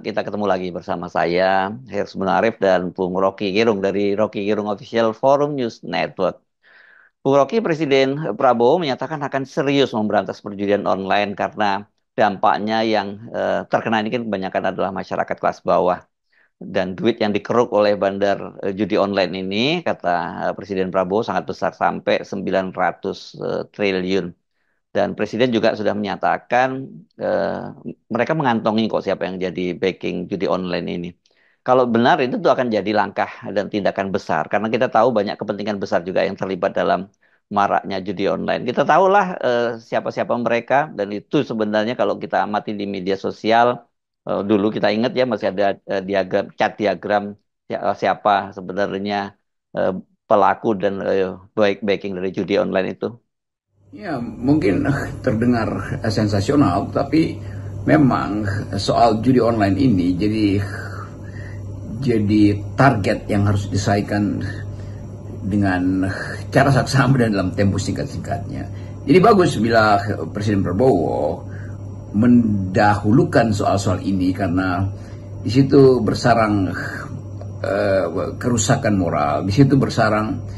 kita ketemu lagi bersama saya, Hirs Munarif dan Bung Rocky Gerung dari Rocky Gerung Official Forum News Network. Bung Rocky, Presiden Prabowo menyatakan akan serius memberantas perjudian online karena dampaknya yang terkena ini kan kebanyakan adalah masyarakat kelas bawah. Dan duit yang dikeruk oleh bandar judi online ini, kata Presiden Prabowo, sangat besar sampai 900 triliun. Dan Presiden juga sudah menyatakan eh, mereka mengantongi kok siapa yang jadi backing judi online ini. Kalau benar itu tuh akan jadi langkah dan tindakan besar karena kita tahu banyak kepentingan besar juga yang terlibat dalam maraknya judi online. Kita tahulah siapa-siapa mereka dan itu sebenarnya kalau kita amati di media sosial dulu kita ingat ya masih ada diagram chat diagram siapa sebenarnya eh, pelaku dan backing dari judi online itu. Ya, mungkin terdengar sensasional, tapi memang soal judi online ini jadi target yang harus diselesaikan dengan cara saksama dan dalam tempo singkat-singkatnya. Jadi bagus bila Presiden Prabowo mendahulukan soal-soal ini karena di situ bersarang kerusakan moral, di situ bersarang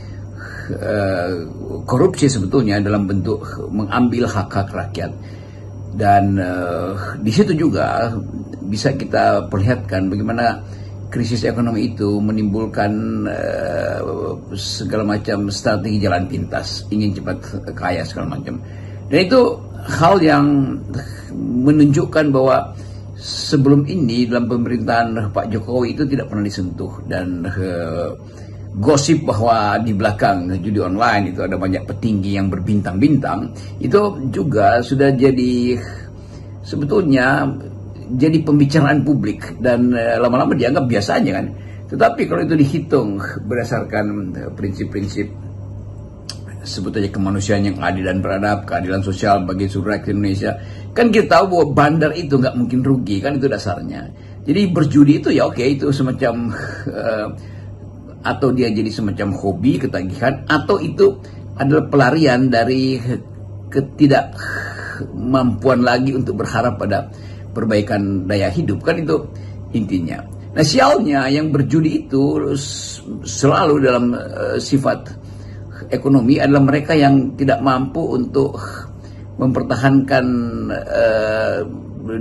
korupsi sebetulnya dalam bentuk mengambil hak-hak rakyat. Dan di situ juga bisa kita perlihatkan bagaimana krisis ekonomi itu menimbulkan segala macam strategi jalan pintas, ingin cepat kaya segala macam. Dan itu hal yang menunjukkan bahwa sebelum ini dalam pemerintahan Pak Jokowi itu tidak pernah disentuh. Dan gosip bahwa di belakang judi online itu ada banyak petinggi yang berbintang-bintang, itu juga sudah jadi sebetulnya jadi pembicaraan publik dan lama-lama dianggap biasa aja kan. Tetapi kalau itu dihitung berdasarkan prinsip-prinsip sebetulnya kemanusiaan yang adil dan beradab, keadilan sosial bagi seluruh rakyat Indonesia, kan kita tahu bahwa bandar itu nggak mungkin rugi, kan itu dasarnya. Jadi berjudi itu ya oke, itu semacam atau dia jadi semacam hobi, ketagihan, atau itu adalah pelarian dari ketidakmampuan lagi untuk berharap pada perbaikan daya hidup, kan itu intinya. Nah sialnya yang berjudi itu selalu dalam sifat ekonomi adalah mereka yang tidak mampu untuk mempertahankan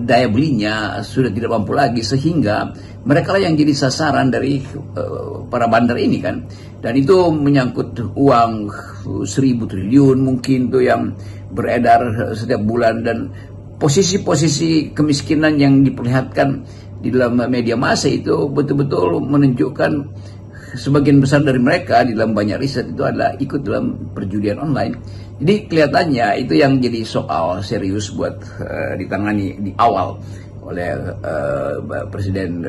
daya belinya, sudah tidak mampu lagi, sehingga mereka lah yang jadi sasaran dari para bandar ini kan. Dan itu menyangkut uang 1.000 triliun mungkin tuh yang beredar setiap bulan, dan posisi-posisi kemiskinan yang diperlihatkan di dalam media massa itu betul-betul menunjukkan sebagian besar dari mereka di dalam banyak riset itu adalah ikut dalam perjudian online. Jadi kelihatannya itu yang jadi soal serius buat ditangani di awal oleh Presiden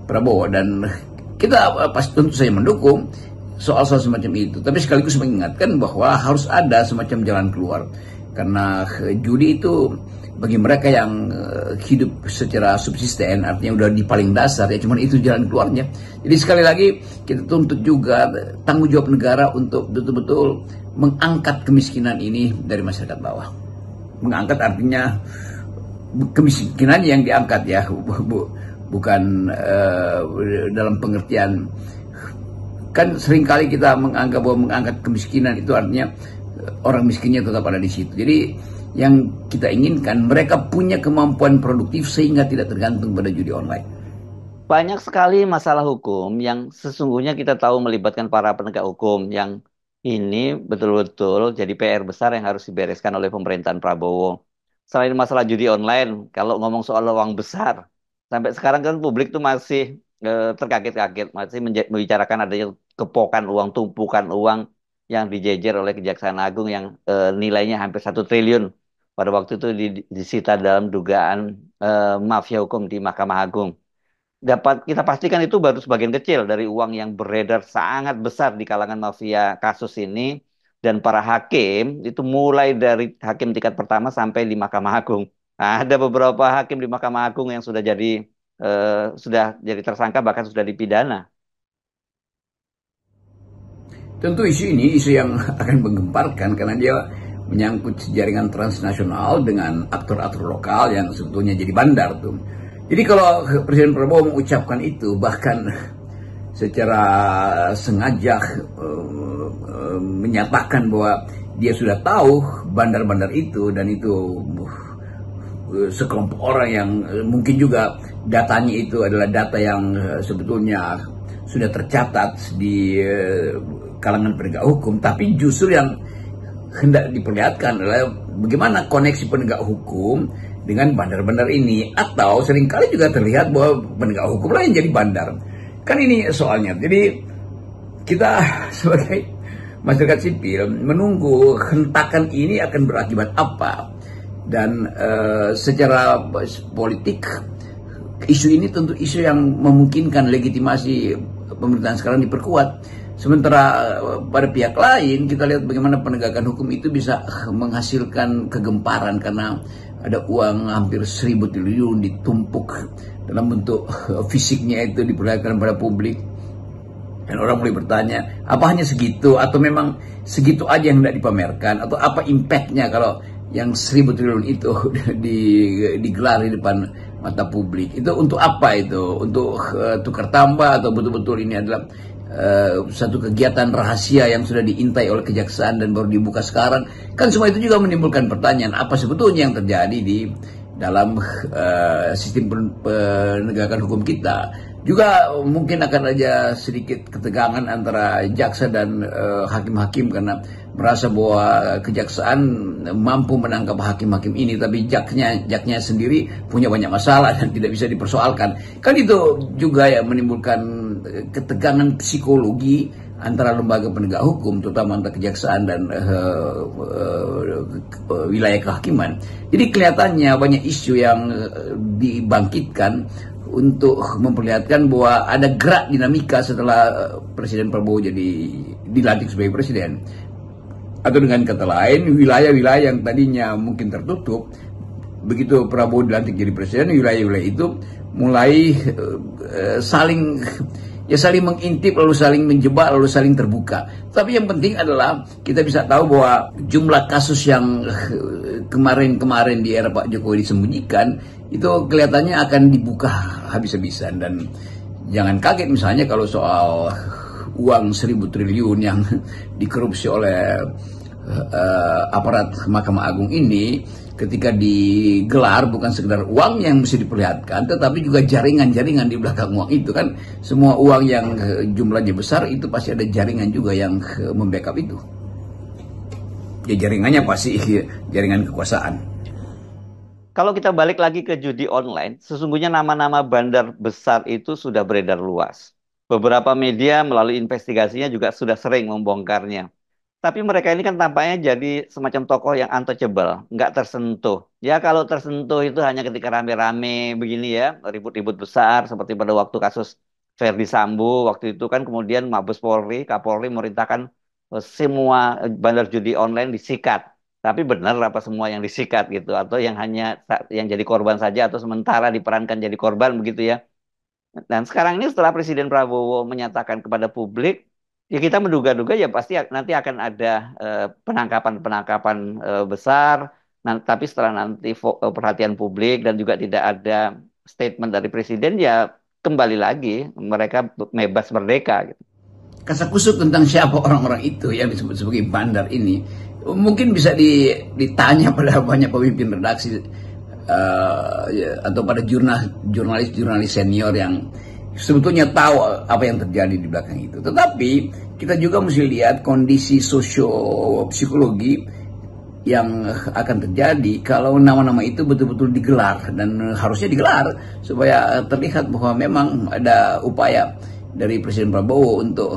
Prabowo, dan kita pasti tentu saja mendukung soal-soal semacam itu, tapi sekaligus mengingatkan bahwa harus ada semacam jalan keluar karena judi itu bagi mereka yang hidup secara subsisten, artinya udah di paling dasar ya, cuman itu jalan keluarnya. Jadi sekali lagi kita tuntut juga tanggung jawab negara untuk betul-betul mengangkat kemiskinan ini dari masyarakat bawah. Mengangkat artinya kemiskinan yang diangkat ya, bukan dalam pengertian, kan seringkali kita menganggap bahwa mengangkat kemiskinan itu artinya orang miskinnya tetap ada di situ. Jadi yang kita inginkan mereka punya kemampuan produktif sehingga tidak tergantung pada judi online. Banyak sekali masalah hukum yang sesungguhnya kita tahu melibatkan para penegak hukum yang ini betul-betul jadi PR besar yang harus dibereskan oleh pemerintahan Prabowo. Selain masalah judi online, kalau ngomong soal uang besar, sampai sekarang kan publik tuh masih terkaget-kaget, masih membicarakan adanya kepokan uang, tumpukan uang yang dijejer oleh Kejaksaan Agung yang nilainya hampir 1 triliun. Pada waktu itu disita dalam dugaan mafia hukum di Mahkamah Agung. Dapat kita pastikan itu baru sebagian kecil dari uang yang beredar sangat besar di kalangan mafia kasus ini, dan para hakim itu mulai dari hakim tingkat pertama sampai di Mahkamah Agung. Nah, ada beberapa hakim di Mahkamah Agung yang sudah jadi tersangka bahkan sudah dipidana. Tentu isu ini isu yang akan menggemparkan karena dia menyangkut jaringan transnasional dengan aktor-aktor lokal yang sebetulnya jadi bandar tuh. Jadi kalau Presiden Prabowo mengucapkan itu, bahkan secara sengaja menyatakan bahwa dia sudah tahu bandar-bandar itu, dan itu sekelompok orang yang mungkin juga datanya itu adalah data yang sebetulnya sudah tercatat di kalangan penegak hukum, tapi justru yang hendak diperlihatkan adalah bagaimana koneksi penegak hukum dengan bandar-bandar ini, atau seringkali juga terlihat bahwa penegak hukum lain jadi bandar. Kan ini soalnya. Jadi kita sebagai masyarakat sipil menunggu hentakan ini akan berakibat apa. Dan secara politik, isu ini tentu isu yang memungkinkan legitimasi pemerintahan sekarang diperkuat. Sementara pada pihak lain kita lihat bagaimana penegakan hukum itu bisa menghasilkan kegemparan karena ada uang hampir 1.000 triliun ditumpuk dalam bentuk fisiknya itu diperlihatkan pada publik. Dan orang mulai bertanya, apa hanya segitu atau memang segitu aja yang tidak dipamerkan, atau apa impactnya kalau yang 1.000 triliun itu digelar di depan mata publik. Itu untuk apa itu? Untuk tukar tambah, atau betul-betul ini adalah satu kegiatan rahasia yang sudah diintai oleh kejaksaan dan baru dibuka sekarang? Kan semua itu juga menimbulkan pertanyaan, apa sebetulnya yang terjadi di dalam sistem penegakan hukum kita. Juga mungkin akan ada sedikit ketegangan antara jaksa dan hakim-hakim karena merasa bahwa kejaksaan mampu menangkap hakim-hakim ini, tapi jaknya sendiri punya banyak masalah dan tidak bisa dipersoalkan. Kan itu juga ya menimbulkan ketegangan psikologi antara lembaga penegak hukum, terutama antara kejaksaan dan wilayah kehakiman. Jadi kelihatannya banyak isu yang dibangkitkan untuk memperlihatkan bahwa ada gerak dinamika setelah Presiden Prabowo dilantik sebagai presiden. Atau dengan kata lain, wilayah-wilayah yang tadinya mungkin tertutup, begitu Prabowo dilantik jadi presiden, wilayah-wilayah itu mulai saling mengintip, lalu saling menjebak, lalu saling terbuka. Tapi yang penting adalah kita bisa tahu bahwa jumlah kasus yang kemarin-kemarin di era Pak Jokowi disembunyikan itu kelihatannya akan dibuka habis-habisan. Dan jangan kaget misalnya kalau soal uang 1.000 triliun yang dikorupsi oleh aparat Mahkamah Agung ini, ketika digelar bukan sekedar uang yang mesti diperlihatkan, tetapi juga jaringan-jaringan di belakang uang itu. Kan semua uang yang jumlahnya besar itu pasti ada jaringan juga yang membackup itu. Ya jaringannya pasti jaringan kekuasaan. Kalau kita balik lagi ke judi online, sesungguhnya nama-nama bandar besar itu sudah beredar luas. Beberapa media melalui investigasinya juga sudah sering membongkarnya. Tapi mereka ini kan tampaknya jadi semacam tokoh yang untouchable, nggak tersentuh. Ya kalau tersentuh itu hanya ketika rame-rame begini ya, ribut-ribut besar seperti pada waktu kasus Verdi Sambo. Waktu itu kan kemudian Mabes Polri, Kapolri memerintahkan semua bandar judi online disikat. Tapi benar apa semua yang disikat gitu, atau yang hanya yang jadi korban saja, atau sementara diperankan jadi korban begitu ya. Dan sekarang ini setelah Presiden Prabowo menyatakan kepada publik, ya kita menduga-duga ya pasti nanti akan ada penangkapan-penangkapan besar. Nah, tapi setelah nanti perhatian publik dan juga tidak ada statement dari Presiden, ya kembali lagi mereka bebas merdeka gitu. Kasakusuk tentang siapa orang-orang itu yang disebut sebagai bandar ini mungkin bisa ditanya pada banyak pemimpin redaksi atau pada jurnalis senior yang sebetulnya tahu apa yang terjadi di belakang itu. Tetapi kita juga mesti lihat kondisi sosio-psikologi yang akan terjadi kalau nama-nama itu betul-betul digelar, dan harusnya digelar supaya terlihat bahwa memang ada upaya dari Presiden Prabowo untuk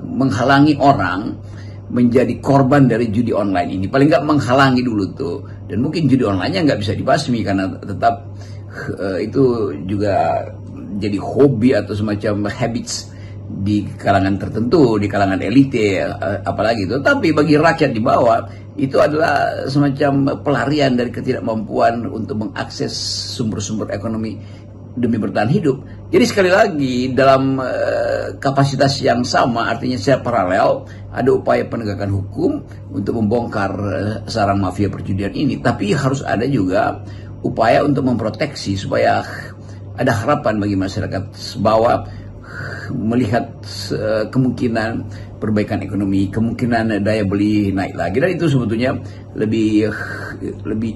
menghalangi orang menjadi korban dari judi online ini. Paling nggak menghalangi dulu tuh. Dan mungkin judi online-nya nggak bisa dibasmi karena tetap itu juga jadi hobi atau semacam habits di kalangan tertentu, di kalangan elite apalagi itu. Tapi bagi rakyat di bawah itu adalah semacam pelarian dari ketidakmampuan untuk mengakses sumber-sumber ekonomi demi bertahan hidup. Jadi sekali lagi dalam kapasitas yang sama, artinya secara paralel ada upaya penegakan hukum untuk membongkar sarang mafia perjudian ini, tapi harus ada juga upaya untuk memproteksi supaya ada harapan bagi masyarakat bahwa melihat kemungkinan perbaikan ekonomi, kemungkinan daya beli naik lagi, dan itu sebetulnya lebih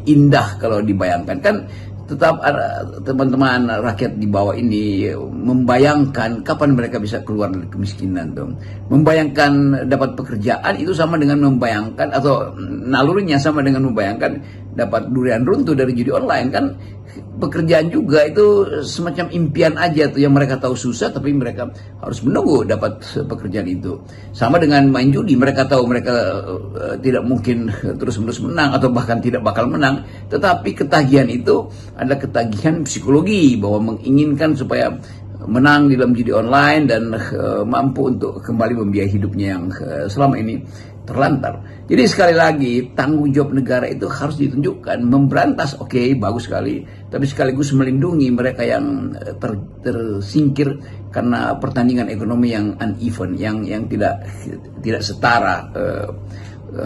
indah kalau dibayangkan. Kan tetap ada teman-teman rakyat di bawah ini membayangkan kapan mereka bisa keluar dari kemiskinan tuh. Membayangkan dapat pekerjaan itu sama dengan membayangkan, atau nalurinya sama dengan membayangkan dapat durian runtuh dari judi online. Kan pekerjaan juga itu semacam impian aja tuh, yang mereka tahu susah tapi mereka harus menunggu dapat pekerjaan itu. Sama dengan main judi, mereka tahu mereka tidak mungkin terus-menerus menang atau bahkan tidak bakal menang, tetapi ketagihan itu adalah ketagihan psikologi bahwa menginginkan supaya menang di dalam judi online dan mampu untuk kembali membiayai hidupnya yang selama ini terlantar. Jadi sekali lagi tanggung jawab negara itu harus ditunjukkan. Memberantas oke, bagus sekali, tapi sekaligus melindungi mereka yang tersingkir karena pertandingan ekonomi yang uneven, yang tidak setara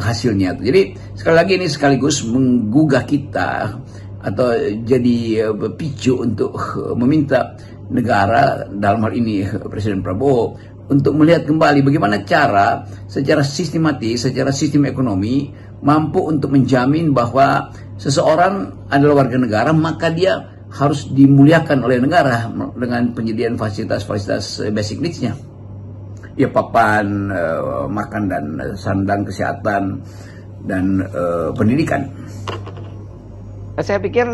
hasilnya. Jadi sekali lagi ini sekaligus menggugah kita atau jadi picu untuk meminta negara, dalam hal ini Presiden Prabowo, untuk melihat kembali bagaimana cara secara sistematis, secara sistem ekonomi mampu untuk menjamin bahwa seseorang adalah warga negara, maka dia harus dimuliakan oleh negara dengan penyediaan fasilitas-fasilitas basic needs-nya. Ya, papan, makan dan sandang, kesehatan, dan pendidikan. Saya pikir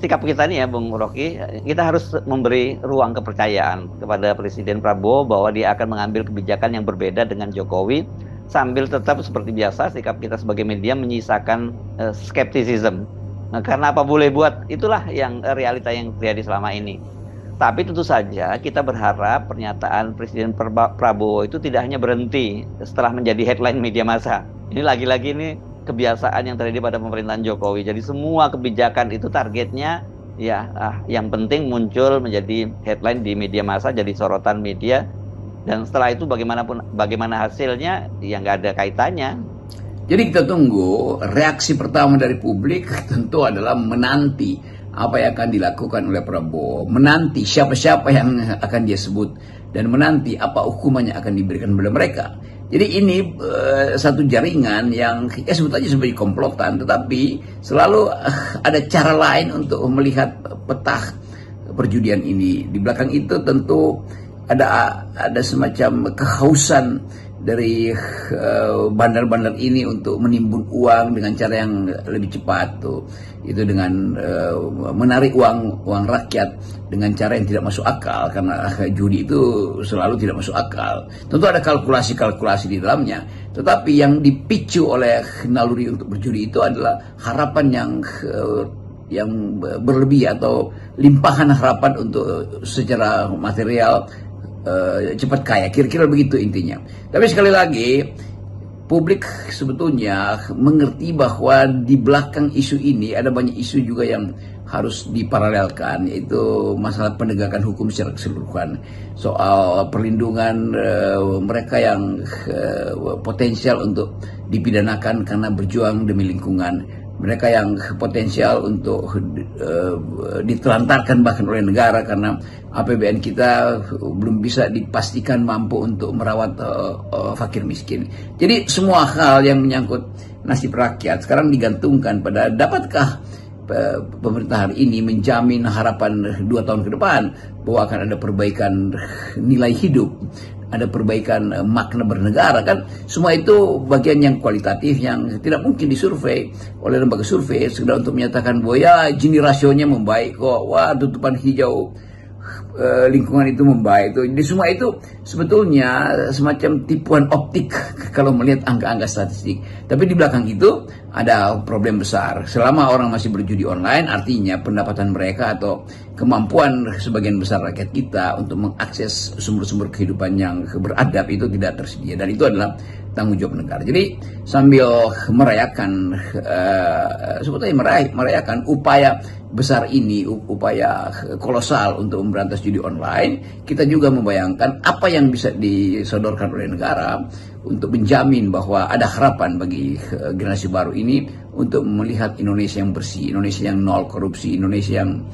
sikap kita nih ya Bung Rocky, kita harus memberi ruang kepercayaan kepada Presiden Prabowo bahwa dia akan mengambil kebijakan yang berbeda dengan Jokowi, sambil tetap seperti biasa sikap kita sebagai media menyisakan skeptisism. Nah, karena apa boleh buat, itulah yang realita yang terjadi selama ini. Tapi tentu saja kita berharap pernyataan Presiden Prabowo itu tidak hanya berhenti setelah menjadi headline media massa. Ini lagi-lagi nih kebiasaan yang terjadi pada pemerintahan Jokowi. Jadi semua kebijakan itu targetnya ya yang penting muncul menjadi headline di media massa, jadi sorotan media, dan setelah itu bagaimana hasilnya ya nggak ada kaitannya. Jadi kita tunggu reaksi pertama dari publik tentu adalah menanti apa yang akan dilakukan oleh Prabowo, menanti siapa-siapa yang akan dia sebut, dan menanti apa hukumannya akan diberikan kepada mereka. Jadi ini satu jaringan yang sebut aja sebagai komplotan, tetapi selalu ada cara lain untuk melihat peta perjudian ini. Di belakang itu tentu ada semacam kehausan dari bandar-bandar ini untuk menimbun uang dengan cara yang lebih cepat tuh. Itu dengan menarik uang rakyat dengan cara yang tidak masuk akal, karena judi itu selalu tidak masuk akal. Tentu ada kalkulasi-kalkulasi di dalamnya, tetapi yang dipicu oleh naluri untuk berjudi itu adalah harapan yang berlebih atau limpahan harapan untuk secara material cepat kaya, kira-kira begitu intinya. Tapi sekali lagi publik sebetulnya mengerti bahwa di belakang isu ini ada banyak isu juga yang harus diparalelkan, yaitu masalah penegakan hukum secara keseluruhan, soal perlindungan mereka yang potensial untuk dipidanakan karena berjuang demi lingkungan, mereka yang potensial untuk ditelantarkan bahkan oleh negara karena APBN kita belum bisa dipastikan mampu untuk merawat fakir miskin. Jadi semua hal yang menyangkut nasib rakyat sekarang digantungkan pada dapatkah pemerintah hari ini menjamin harapan 2 tahun ke depan bahwa akan ada perbaikan nilai hidup, ada perbaikan makna bernegara. Kan semua itu bagian yang kualitatif yang tidak mungkin disurvei oleh lembaga survei sekedar untuk menyatakan bahwa ya Gini rasionya membaik kok, wah tutupan hijau lingkungan itu membaik tuh. Jadi semua itu sebetulnya semacam tipuan optik kalau melihat angka-angka statistik. Tapi di belakang itu ada problem besar. Selama orang masih berjudi online, artinya pendapatan mereka atau kemampuan sebagian besar rakyat kita untuk mengakses sumber-sumber kehidupan yang beradab itu tidak tersedia, dan itu adalah tanggung jawab negara. Jadi sambil merayakan sebetulnya merayakan upaya besar ini, upaya kolosal untuk memberantas judi online, kita juga membayangkan apa yang bisa disodorkan oleh negara untuk menjamin bahwa ada harapan bagi generasi baru ini untuk melihat Indonesia yang bersih, Indonesia yang nol korupsi, Indonesia yang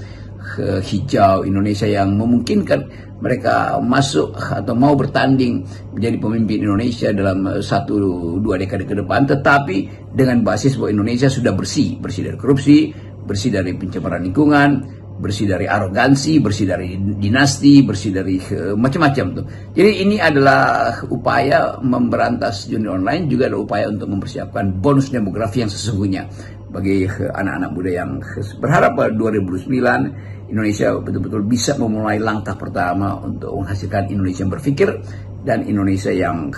hijau, Indonesia yang memungkinkan mereka masuk atau mau bertanding menjadi pemimpin Indonesia dalam 1-2 dekade ke depan, tetapi dengan basis bahwa Indonesia sudah bersih dari korupsi, bersih dari pencemaran lingkungan, bersih dari arogansi, bersih dari dinasti, bersih dari macam-macam tuh. Jadi ini adalah upaya memberantas judi online, juga ada upaya untuk mempersiapkan bonus demografi yang sesungguhnya bagi anak-anak muda yang berharap pada 2009 Indonesia betul-betul bisa memulai langkah pertama untuk menghasilkan Indonesia yang berpikir dan Indonesia yang